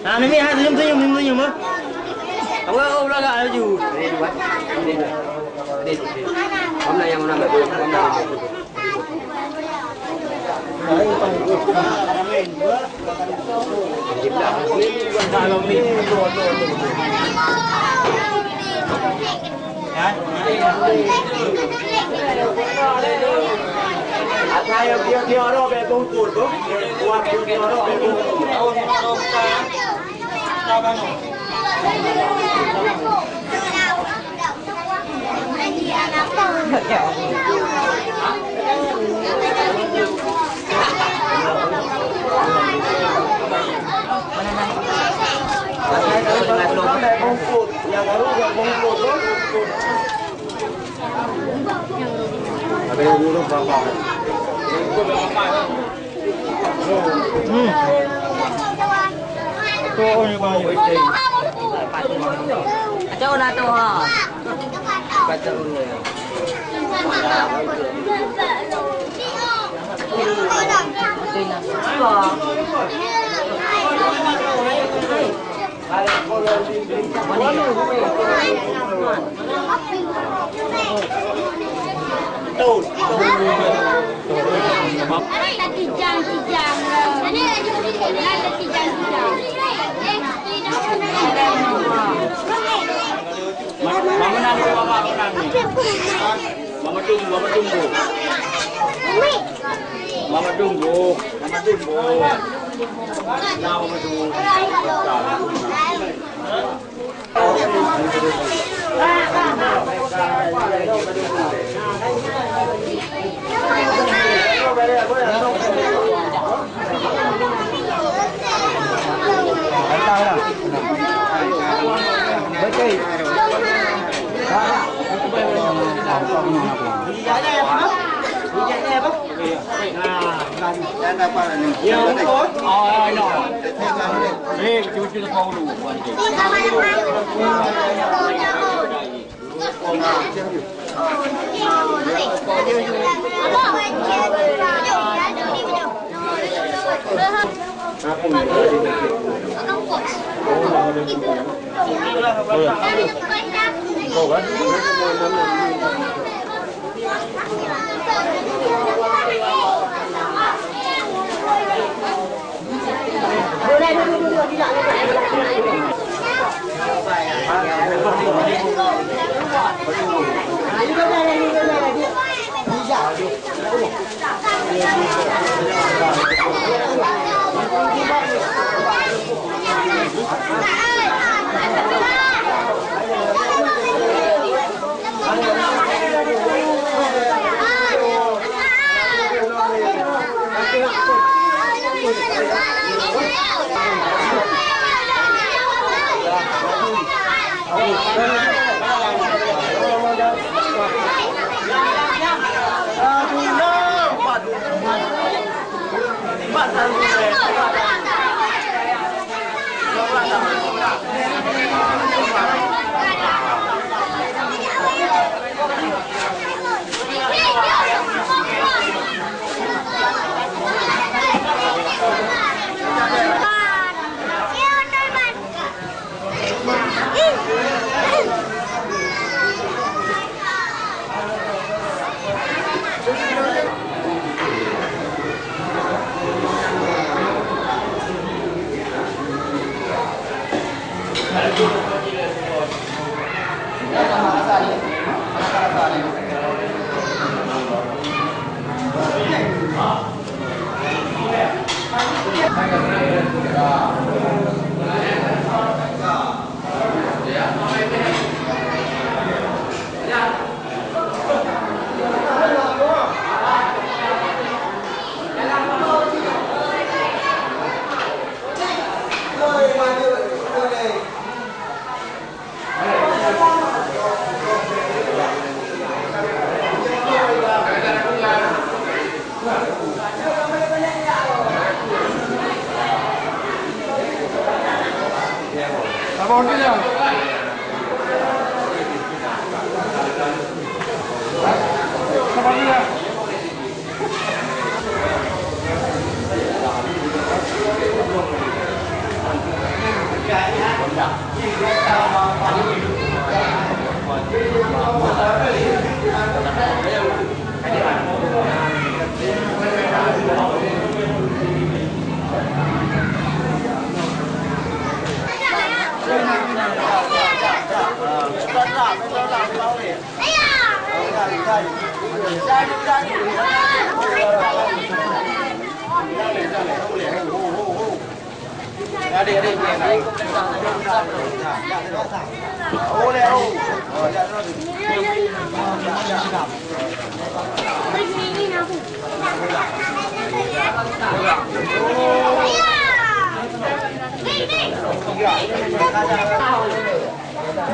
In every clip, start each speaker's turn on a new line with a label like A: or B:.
A: Nah, ini hai senyum ah. Kamu udah gak laju. Hôm nay yang mana betul? Saya dia orang betul tu, buat dia orang betul. Chỗ nào chỗ hả? Baca dulu ya. Mama menang nih. Mama tunggu. Mama tunggu.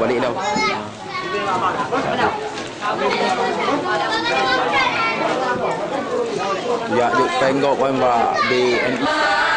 B: Balik dah. Ya, duk penggok pembak BNI.
C: Salam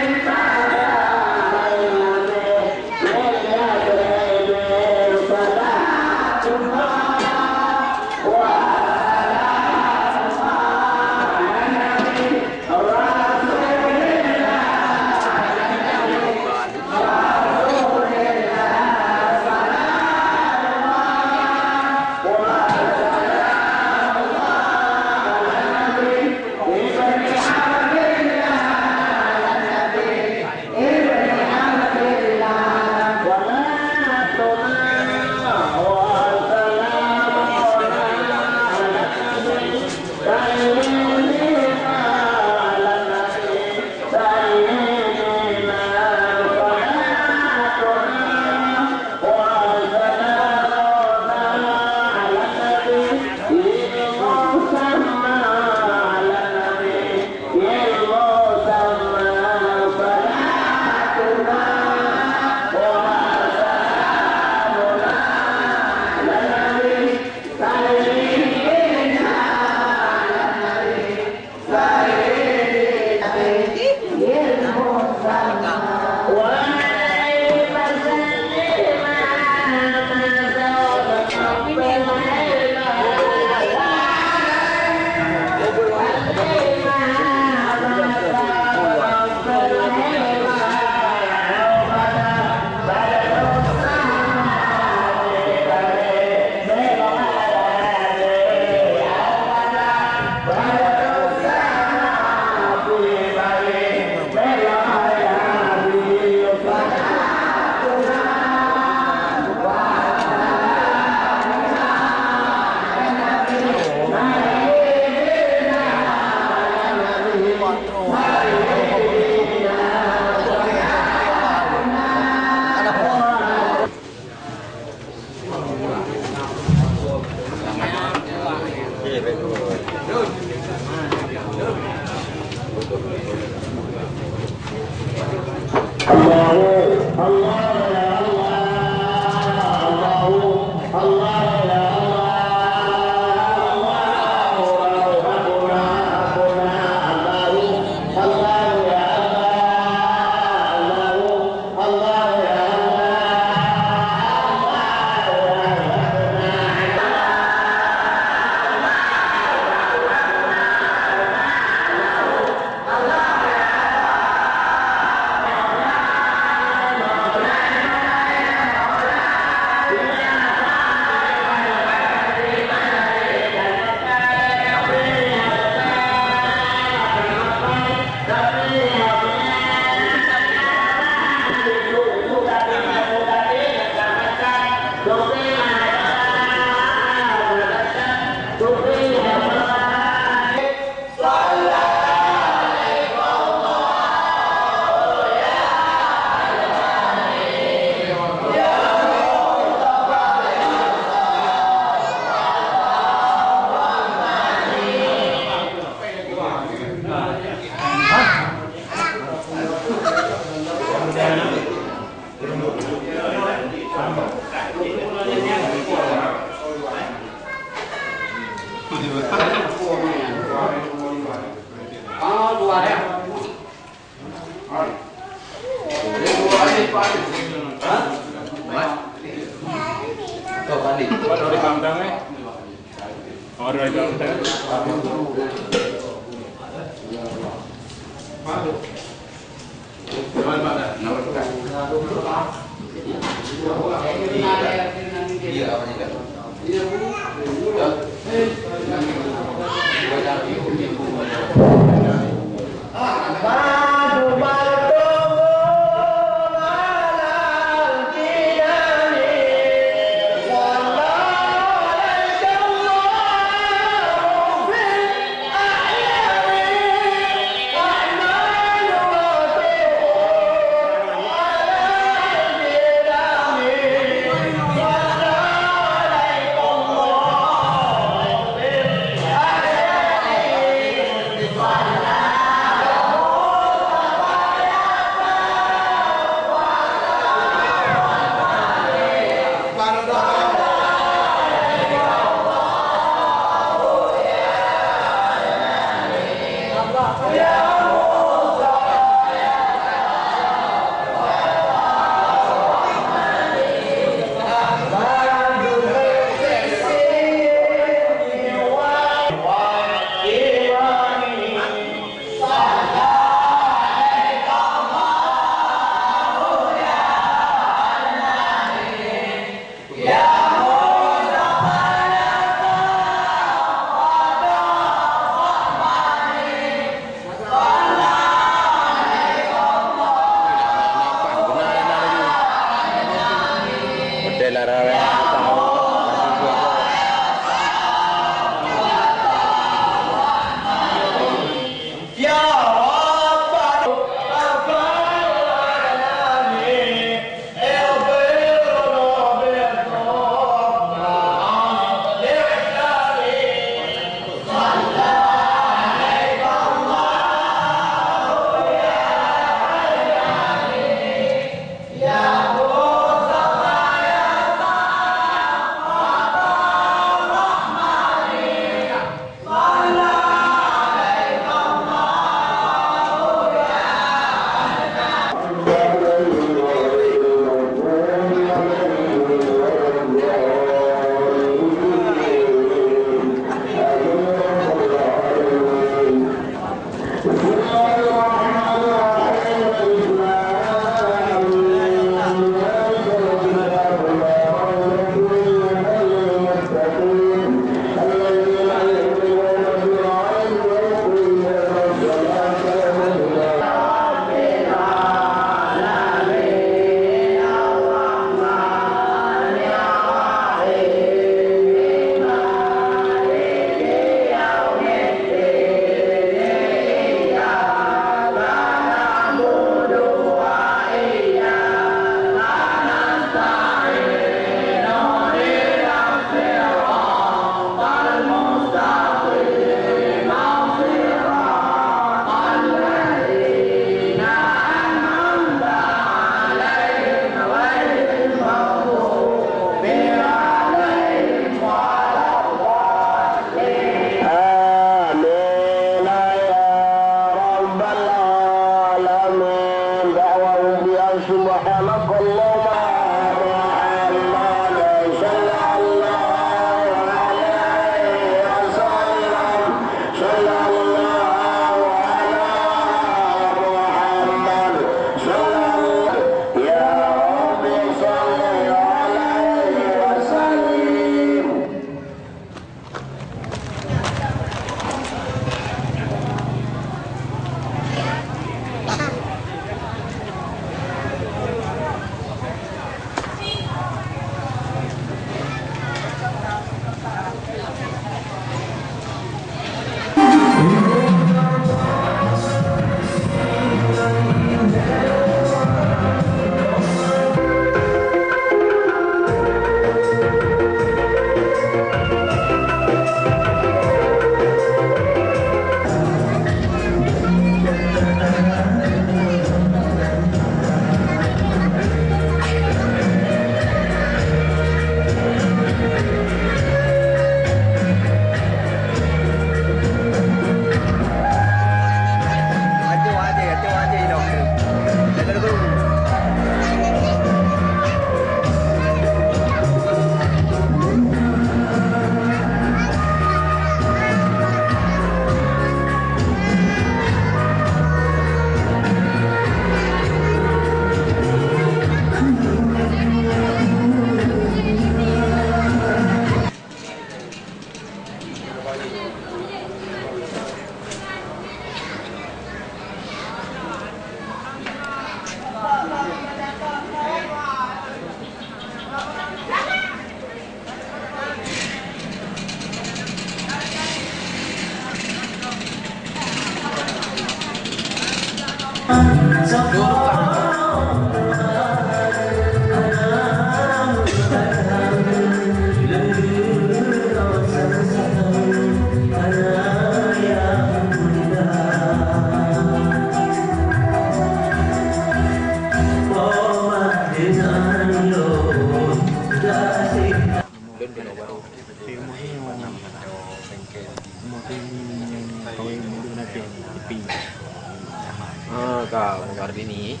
B: Ah, kau hari ini.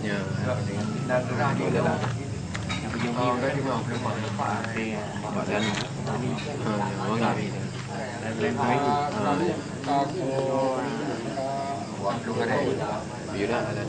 B: Ya. Boleh lah. Badan. Orang kami. Yaudah ada.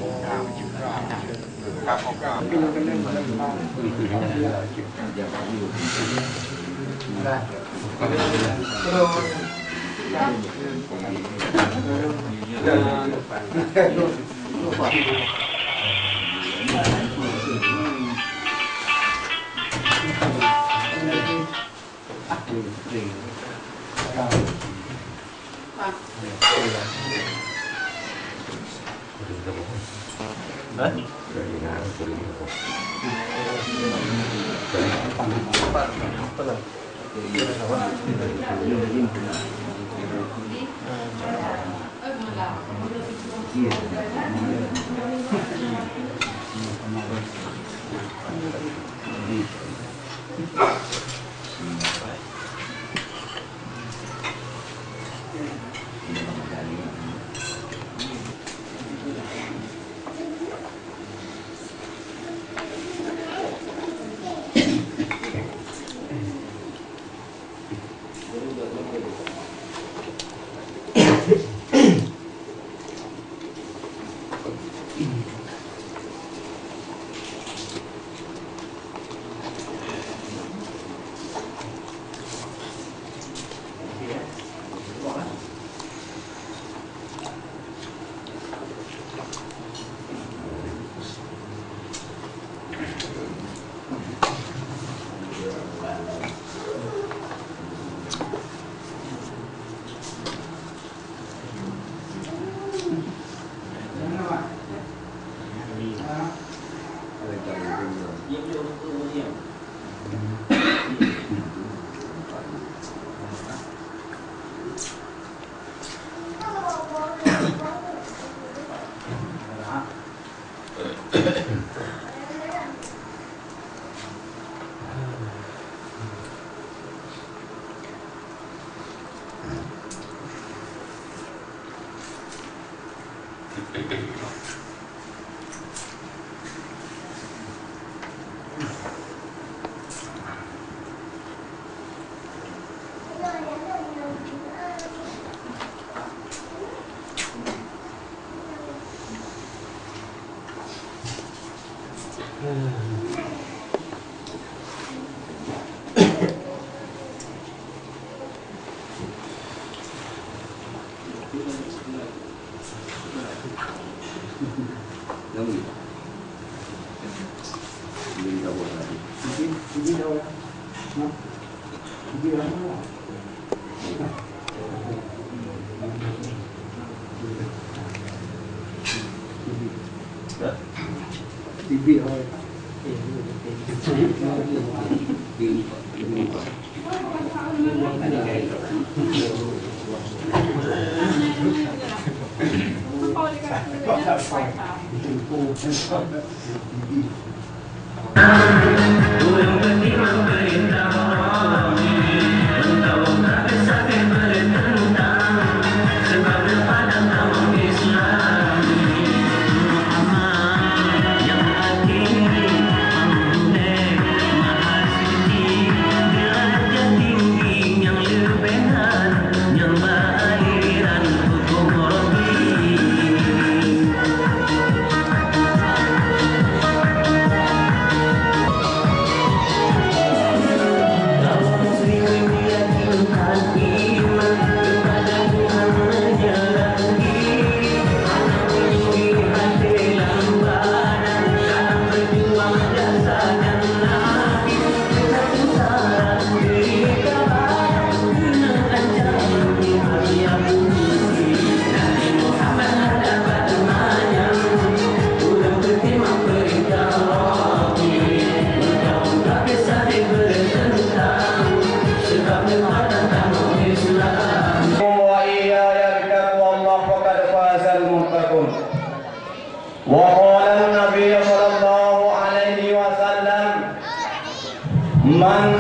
C: Man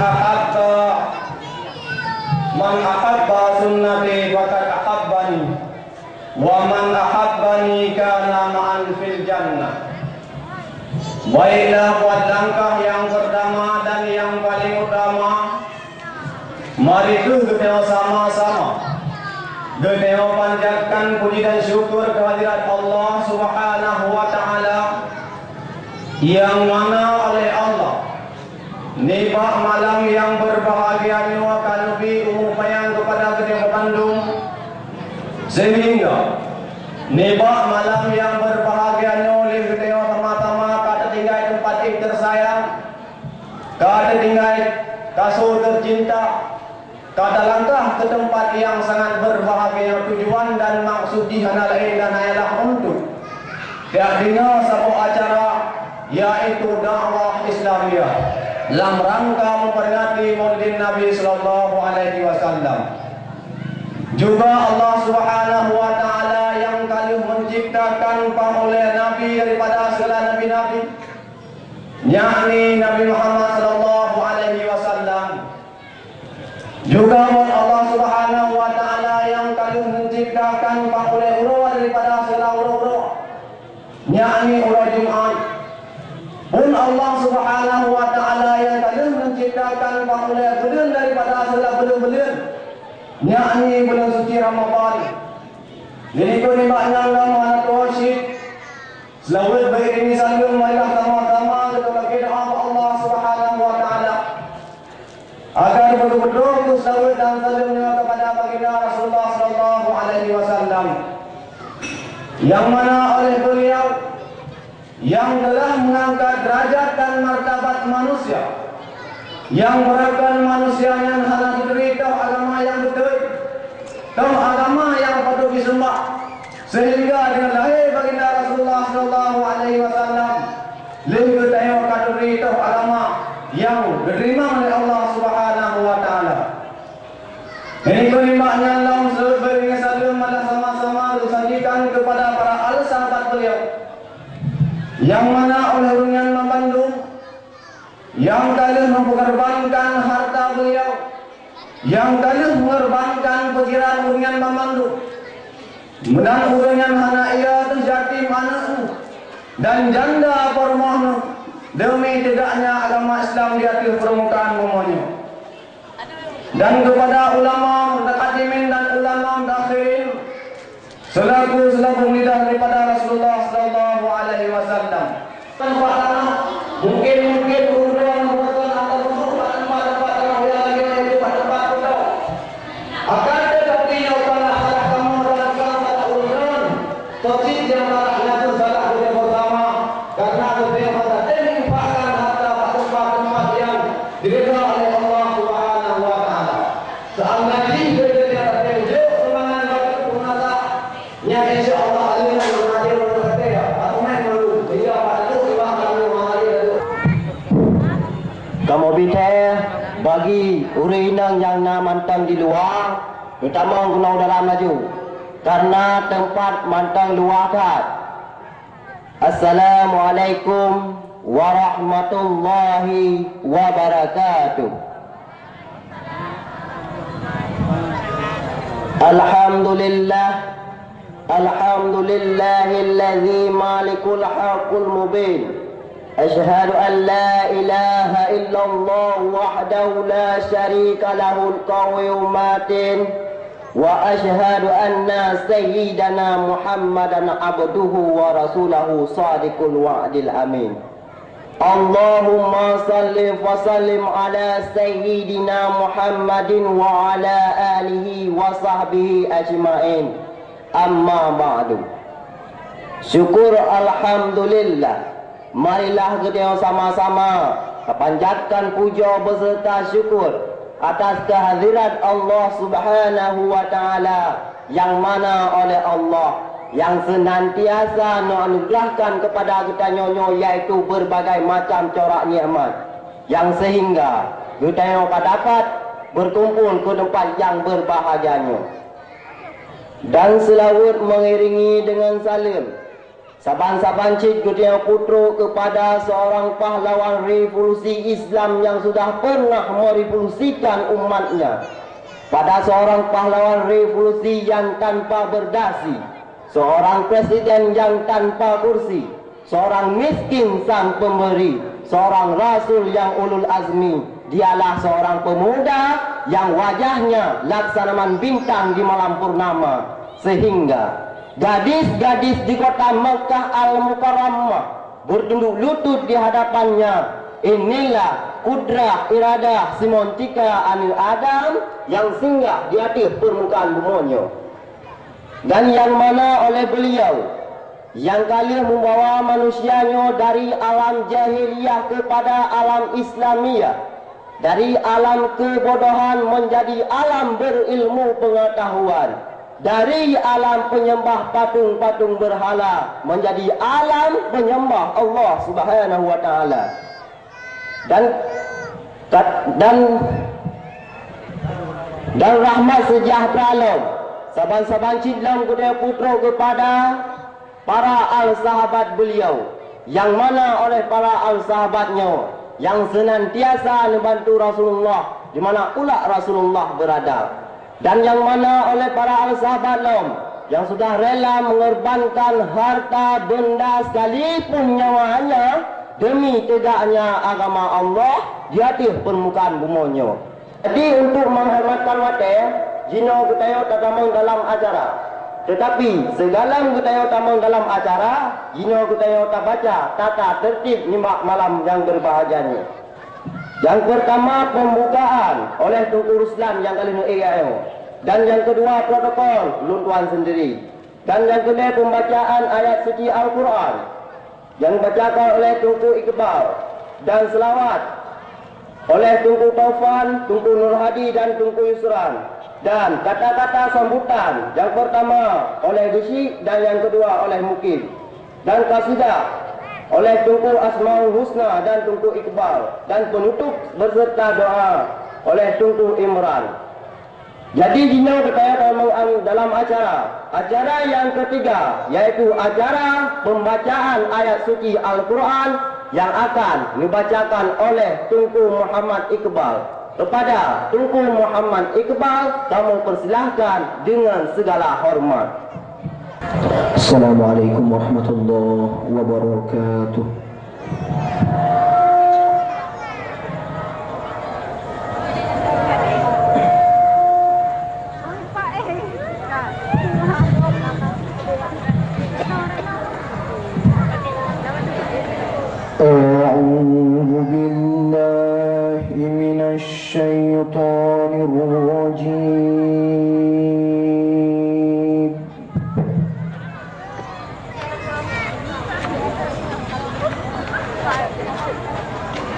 C: ahabba sunnati faqad ahabbani wa man ahabbani kana ma'an fil jannah. Baiklah buat langkah yang pertama dan yang paling utama, mari kita sama-sama kita panjatkan puji dan syukur kehadirat Allah Subhanahu wa taala, yang mana oleh Allah nikmat malam yang berbahagia ini akan lebih umupayan kepada kita Bandung, sehingga nikmat malam yang berbahagia ini oleh kita pertama-tama kata tinggal tempat yang tersayang, kata tinggal kasur tercinta, kata langkah ke tempat yang sangat berbahagia, tujuan dan maksud dihana lain dan hanyalah untuk tidak dengar sebuah acara yaitu dakwah Islamiyah dalam rangka memperingati Maulid Nabi sallallahu alaihi wasallam. Juga Allah Subhanahu wa taala yang kali menciptakan oleh Nabi daripada segala nabi-nabi, yakni Nabi Muhammad sallallahu alaihi wasallam. Juga Allah Subhanahu wa taala yang kali menciptakan oleh urut daripada segala urut, yakni urut Jumat. Pun Allah Subhanahu wa taala yang kali menciptakan oleh bulan daripada segala bulan-bulan, yakni bulan suci Ramadan. Jadi ko ni makna nama Rashid selawat beriringi salam marilah sama-sama kita bagi doa Allah Subhanahu wa taala agar betul-betul selawat dan salamnya kepada baginda Rasulullah sallallahu alaihi wasallam, yang mana oleh beliau yang telah mengangkat derajat dan martabat manusia, yang merupakan manusia yang hendak diberi tahu agama yang betul, tahu agama yang patut disembah, sehingga dengan lahir baginda Rasulullah sallallahu alaihi wasallam lebih tahu patut diberi tahu agama yang diterima oleh Allah Subhanahu wa taala. Ini kalimatnya dalam sebelum salam malah sama-sama disajikan kepada para ahli sahabat beliau, yang mana oleh urungan Bandung yang kali mengorbankan harta beliau, yang kali mengorbankan pikiran urungan Bandung, dan urungan anak ia terjadi anak dan janda permohon demi tegaknya agama Islam di atas permukaan bumi. Dan kepada ulama mutaqaddimin dan ulama mutaakhirin selaku lidah daripada Rasulullah sallallahu alaihi wasallam. Tanpa mungkin urungan merupakan atau merupakan tempat yang lagi tempat kita akan tetapi yang salah kamu dalam kata urungan tosit yang salah salah kita bersama, karena kita pada menginfakkan harta tempat yang diberikan oleh Allah Subhanahu wa taala. Seandainya kita terjun semangat bagi penata nya insyaallah Allah mengadir berkata atau main dulu dia pada itu kami mengalir dulu. Kamu bisa bagi urinang yang mantang di luar, terutama gunung dalam maju, karena tempat mantang luar kat. Assalamualaikum warahmatullahi wabarakatuh. Alhamdulillah, alhamdulillahilladzi malikul haqqul mubin. Asyhadu an la ilaha illallah wahdahu la syarika lahul qawiyyum matin. Wa asyhadu anna sayyidana Muhammadan abduhu wa rasuluhu sadiqul wa'dil amin. Allahumma salli wa sallim ala sayyidina Muhammadin wa ala alihi wa sahbihi ajma'in. Amma ba'du. Syukur alhamdulillah. Marilah kita sama-sama panjatkan puja beserta syukur atas kehadirat Allah Subhanahu wa taala, yang mana oleh Allah yang senantiasa menganugerahkan kepada kita nyonyo yaitu berbagai macam corak nikmat, yang sehingga kita dapat berkumpul ke tempat yang berbahagianya. Dan selawat mengiringi dengan salam
D: Saban-saban cik Gudea Putro kepada seorang pahlawan revolusi Islam yang sudah pernah merevolusikan umatnya. Pada seorang pahlawan revolusi yang tanpa berdasi, seorang presiden yang tanpa kursi, seorang miskin sang pemberi, seorang rasul yang ulul azmi. Dialah seorang pemuda yang wajahnya laksanaman bintang di malam purnama, sehingga gadis-gadis di kota Mekah Al-Mukarramah bertunduk lutut di hadapannya. Inilah kudrah iradah simontika anil Adam yang singgah di atas permukaan bumonyo, dan yang mana oleh beliau yang kali membawa manusianya dari alam jahiliyah kepada alam Islamiyah, dari alam kebodohan menjadi alam berilmu pengetahuan, dari alam penyembah patung-patung berhala menjadi alam penyembah Allah Subhanahu wa taala. Dan rahmat sejahtera Allah saban-saban cidlam Gudea Putro kepada para al-sahabat beliau, yang mana oleh para al-sahabatnya yang senantiasa membantu Rasulullah di mana pula Rasulullah berada, dan yang mana oleh para al-sahabat yang sudah rela mengorbankan harta benda sekalipun nyawanya demi tegaknya agama Allah di atas permukaan bumonyo. Jadi untuk menghormatkan wate, jino getayo tatamang dalam acara. Tetapi segala getayo tamang dalam acara, jino getayo baca tata tertib nyimak malam yang berbahagianya. Yang pertama pembukaan oleh Tunku Ruslan yang kali ini dan yang kedua protokol luntuan sendiri, dan yang kedua pembacaan ayat suci Al-Quran yang dibacakan oleh Tunku Iqbal, dan selawat oleh Tunku Taufan, Tunku Nur Hadi dan Tunku Yusran, dan kata-kata sambutan yang pertama oleh Gusi dan yang kedua oleh Mukim, dan kasidah oleh Tunku Asmaul Husna dan Tunku Iqbal, dan penutup berserta doa oleh Tunku Imran. Jadi jino kita dalam acara yang ketiga, yaitu acara pembacaan ayat suci Al-Quran yang akan dibacakan oleh Tunku Muhammad Iqbal. Kepada Tunku Muhammad Iqbal, kamu persilahkan dengan segala hormat.
E: Assalamualaikum warahmatullahi wabarakatuh. أعوذ بالله من الشيطان الرجيم.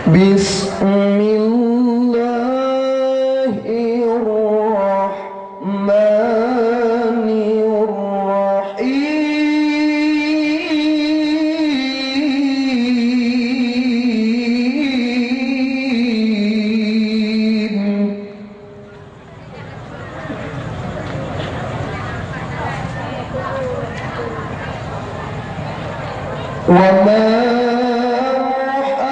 E: بسم الله الرحمن وما محمد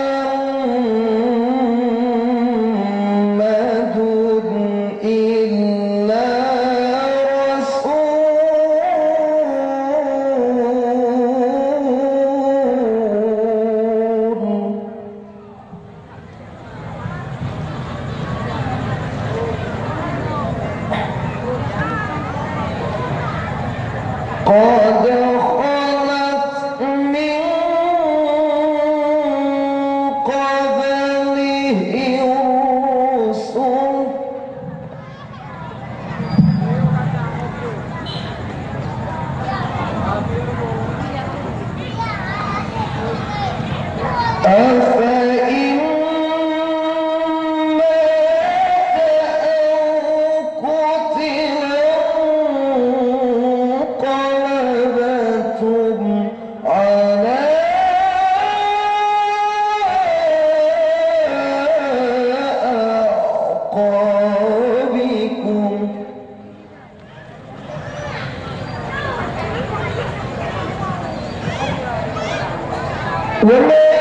E: وانصرنا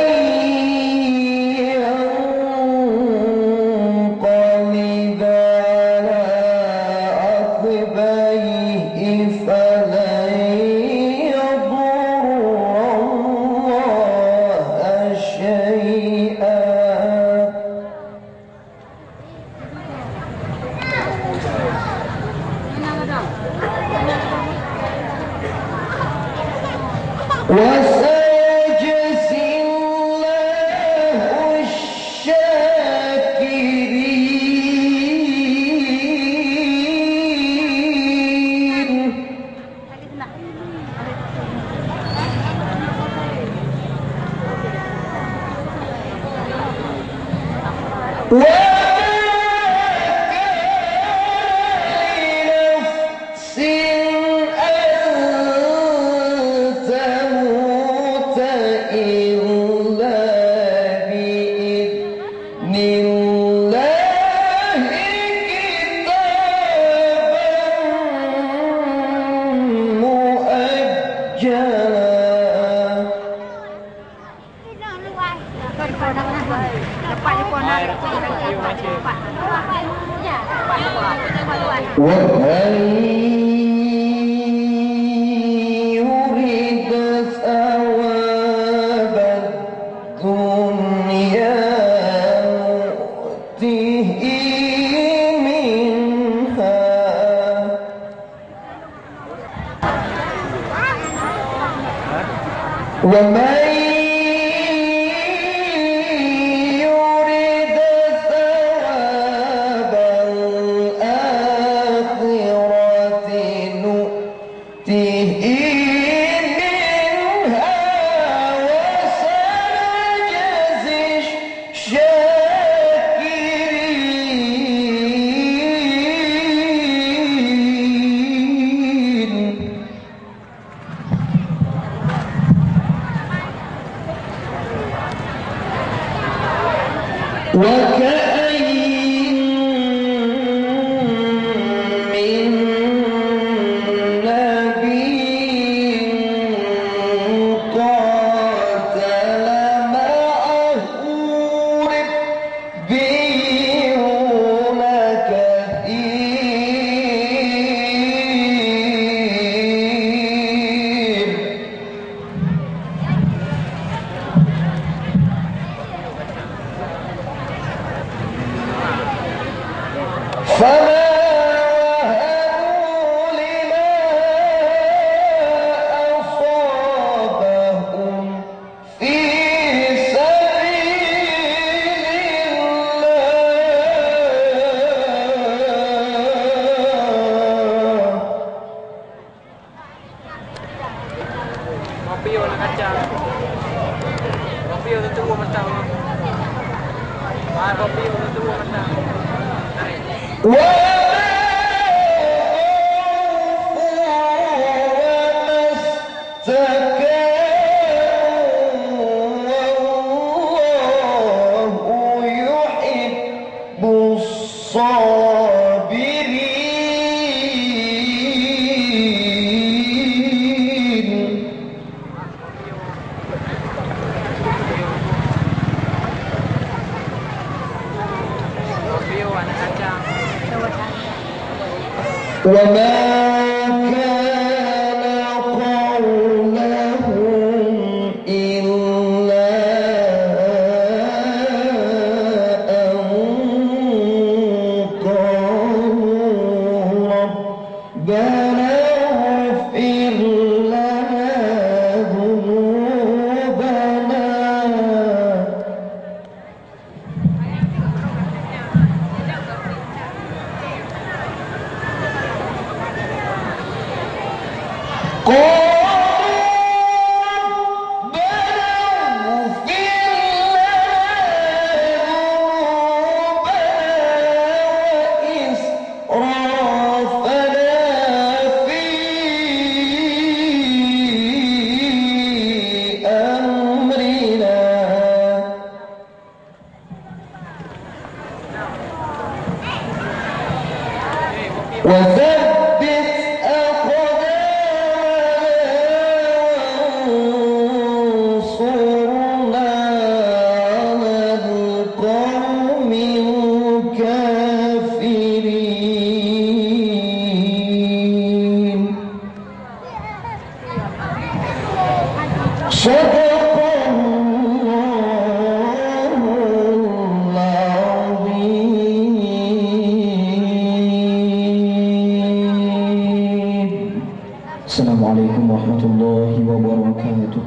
E: Assalamualaikum warahmatullahi wabarakatuh.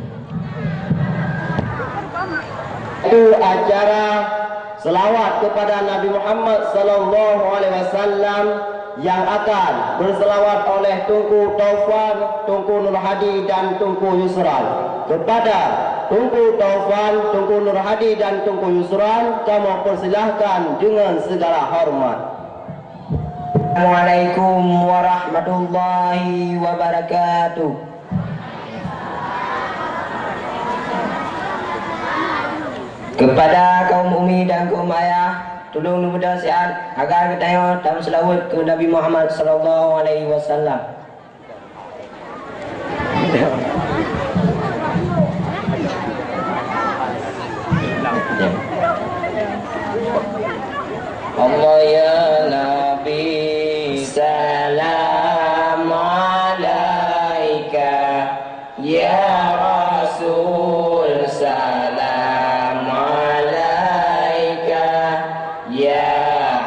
D: Itu acara selawat kepada Nabi Muhammad sallallahu alaihi wasallam yang akan berselawat oleh Tunku Taufan, Tunku Nur Hadi dan Tunku Yusran. Kepada Tunku Taufan, Tunku Nur Hadi dan Tunku Yusran, kami persilahkan dengan segala hormat.
F: Assalamualaikum warahmatullahi wabarakatuh. Kepada kaum umi dan kaum ayah, tolong nubudan sehat agar kita tengok dan selawat ke Nabi Muhammad sallallahu alaihi wasallam. Allah ya Nabi salam alaika, ya Rasul salam alaika, ya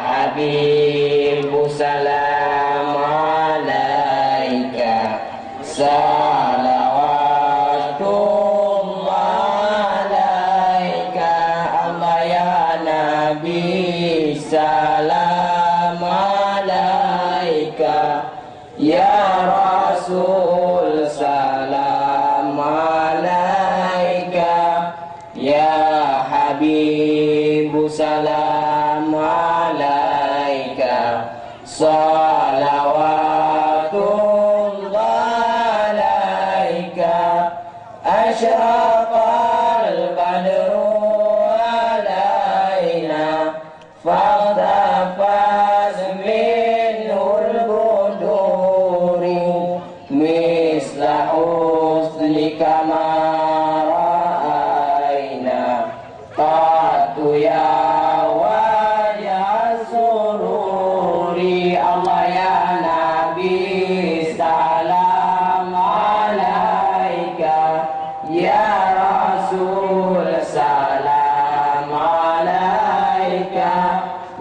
F: Habib salam alaika, salawatullah alaika. Allah ya Nabi salam alaika, ya Rasul salam alaika, ya Habib salam alaika, salawatullah alaika. Asyraqal badru alaina, فاغتفز منه البدور مثل حسنك ما رأينا قط يا وجه السرور. الله يا نبي سلام عليك، يا رسول سلام عليك،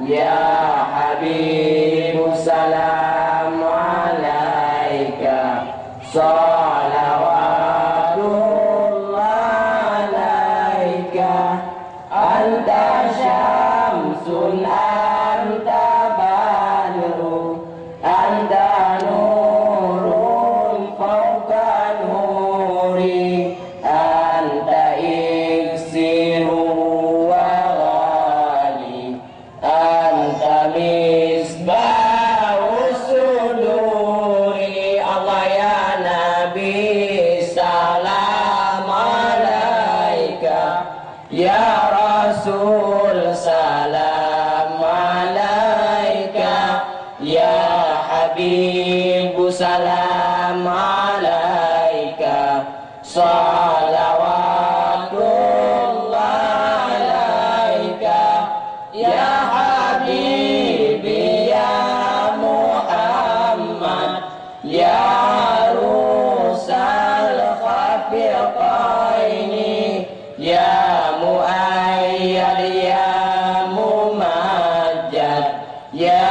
F: ya Habib salam alaika, salawatullah alaika. Anta syamsun anta badru, anta nurun fauqa nuri, anta iksiru wa ghali, anta misbahus suduri. Allah ya Nabi salam alaika, ya Rasul salam alaika, ya Habib salam alaika, salawatullah alaika, ya Habibi ya Muhammad, ya rusal khafiqaini, ya muayyad ya mumajjad, ya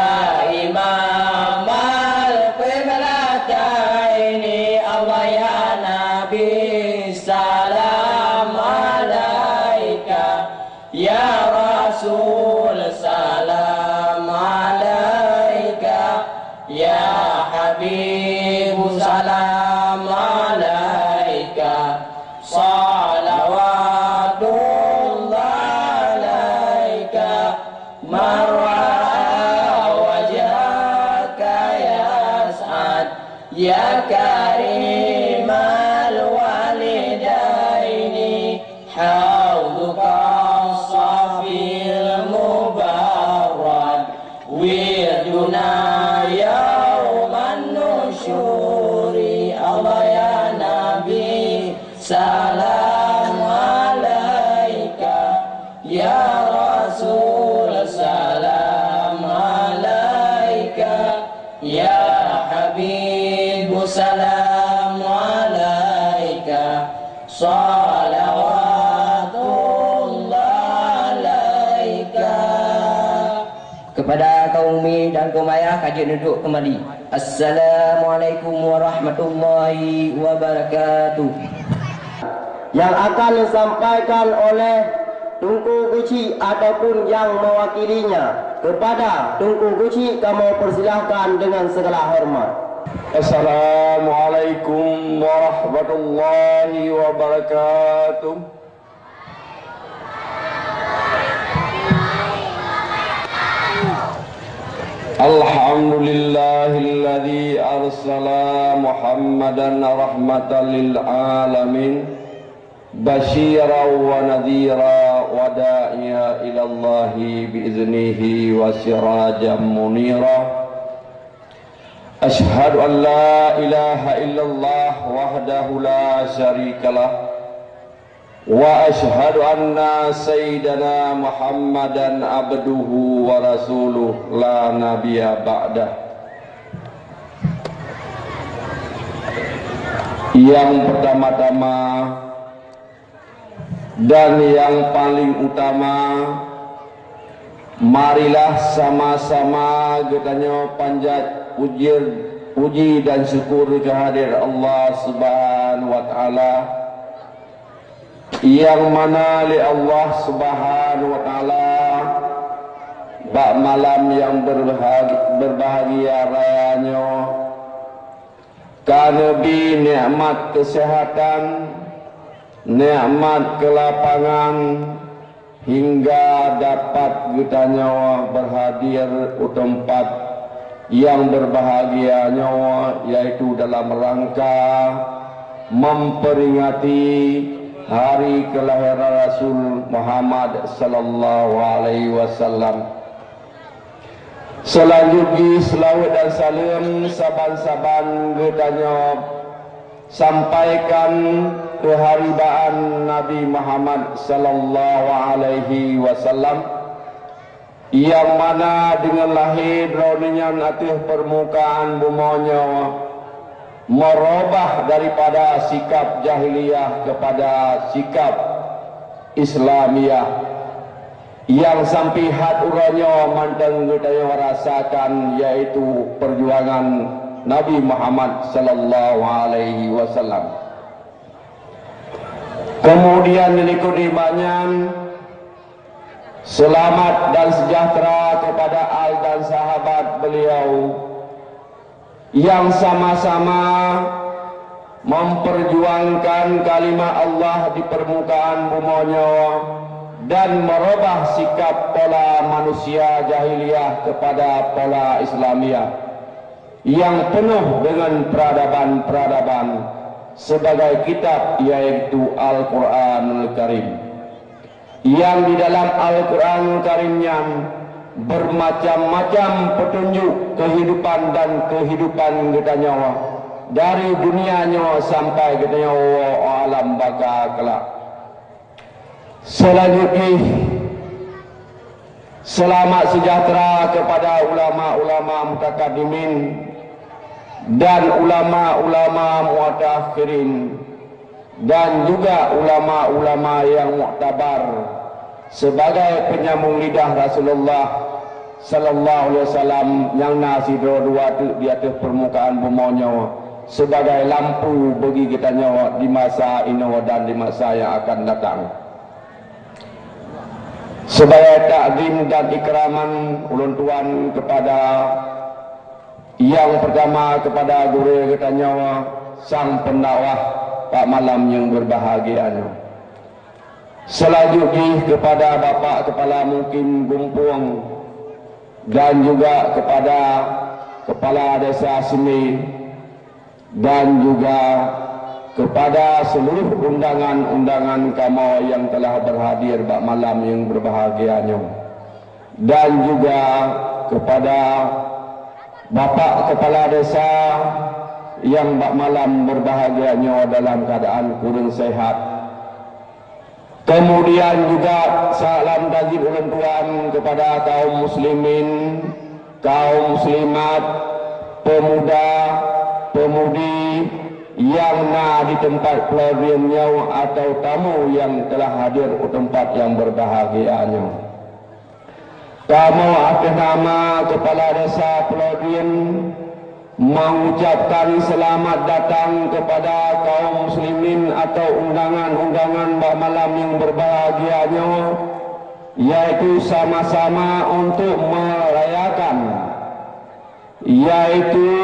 F: imam al-qiblataini. Allah ya Nabi salam alaika, ya Rasul salam alaika, ya Habib salam alaika, salawatullah alaika. Man ra'a wajha kepada kaum umi dan kaum ayah, kajian duduk kembali. Assalamualaikum warahmatullahi wabarakatuh.
D: Yang akan disampaikan oleh Tunku Guci ataupun yang mewakilinya. Kepada Tunku Guci kami persilahkan dengan segala hormat.
G: Assalamualaikum warahmatullahi wabarakatuh. Alhamdulillahilladzi arsala Muhammadan rahmatan lil alamin basyiran wa nadhira wa da'iya ila Allahi biiznihi wa sirajan munira. Ashhadu an la ilaha illallah wahdahu la syarikalah wa ashhadu anna sayyidana Muhammadan abduhu wa rasuluh la nabiyya ba'dah. Yang pertama-tama dan yang paling utama, marilah sama-sama kita panjat puji dan syukur kehadirat Allah Subhanahu wa taala, yang mana li Allah Subhanahu wa taala bak malam yang berbahagia rayanya kanebi nikmat kesehatan, nikmat kelapangan, hingga dapat kita nyawa berhadir di tempat yang berbahagia nyawa, yaitu dalam rangka memperingati hari kelahiran Rasul Muhammad sallallahu alaihi wasallam. Selanjutnya selawat dan salam saban-saban kita sampaikan keharibaan Nabi Muhammad sallallahu alaihi wasallam, yang mana dengan lahir roninya atas permukaan bumonya merubah daripada sikap jahiliyah kepada sikap Islamiyah, yang sampai hat uranya manteng kita rasakan, yaitu perjuangan Nabi Muhammad sallallahu alaihi wasallam. Kemudian diikuti banyak selamat dan sejahtera kepada al dan sahabat beliau yang sama-sama memperjuangkan kalimat Allah di permukaan bumi dan merubah sikap pola manusia jahiliyah kepada pola Islamiyah yang penuh dengan peradaban-peradaban sebagai kitab, yaitu Al-Quranul Karim, yang di dalam Al-Quranul Karimnya bermacam-macam petunjuk kehidupan dan kehidupan kita nyawa, dari dunia nyawa sampai kita nyawa alam baka kelak. Selanjutnya selamat sejahtera kepada ulama-ulama mutakaddimin dan ulama-ulama mutakhirin, dan juga ulama-ulama yang muktabar sebagai penyambung lidah Rasulullah sallallahu alaihi wasallam yang nasi dua-dua di atas permukaan bumi sebagai lampu bagi kita nyawa di masa ini dan di masa yang akan datang. Sebagai takdim dan ikraman ulun tuan kepada yang pertama kepada guru kita nyawa sang pendakwah Pak Malam yang berbahagia. Selanjutnya kepada Bapak Kepala Mukim Gumpung dan juga kepada Kepala Desa Simi dan juga kepada seluruh undangan-undangan kamu yang telah berhadir Pak Malam yang berbahagia, dan juga kepada Bapak Kepala Desa yang Pak Malam berbahagianya dalam keadaan kurang sehat. Kemudian juga salam tajib ulun tuan kepada kaum muslimin, kaum muslimat, pemuda, pemudi yang di tempat pelariannya atau tamu yang telah hadir di tempat yang berbahagianya. Kamu atas nama Kepala Desa Pulau Dien mengucapkan selamat datang kepada kaum muslimin atau undangan-undangan malam yang berbahagianya, yaitu sama-sama untuk merayakan yaitu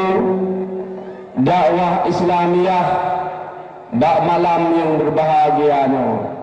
G: dakwah Islamiyah dak malam yang berbahagianya.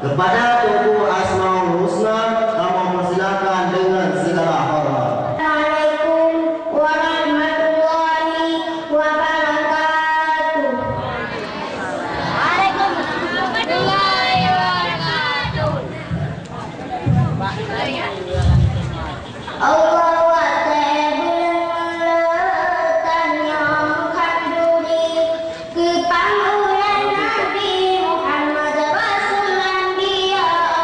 D: Kepada Tuhan Asmaul Husna, kamu persilakan dengan segala hormat.
H: Assalamualaikum warahmatullahi wabarakatuh. Waalaikumsalam warahmatullahi wabarakatuh. Allah Nabi Muhammad Rasul Anbiya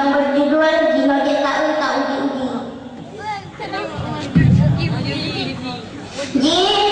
H: yang berjudul Jinojek Tak Uji-Uji. Jin